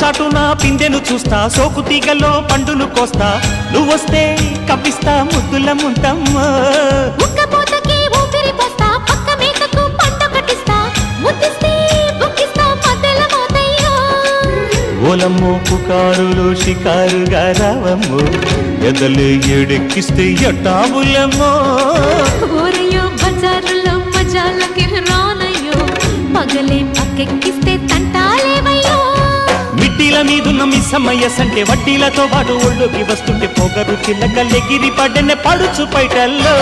చాటున పిందెను చూస్తా సోకు తీగలో పండును కోస్తా నువ్వొస్తే కప్పిస్తా ముద్దుల ముంతమ్మ ఉక్కపోతకి ఊపిరి పోస్తా పక్క మేకకు పంట కట్టిస్తా ముద్దిస్తే బుక్కిస్తా మధ్యల మోతయ్యో ఓలమ్మో పుకారులు షికారుగా రావమ్మో ఎదలు ఎడెక్కిస్తే ఎట్టాబులమ్మో ఊరయ్యో బజారులో మజాలకి రానయ్యో పగలే పక్కెక్కిస్తే తంటాలేవయ్యో మిట్టిల మీదున్న మిస్సమ్మయ్య సంటే వడ్డీలతో పాటు ఒళ్ళోకి వస్తుంటే పొగరు చిల్లకల్లెగిరి పడ్డనే పడుచు పైటల్లో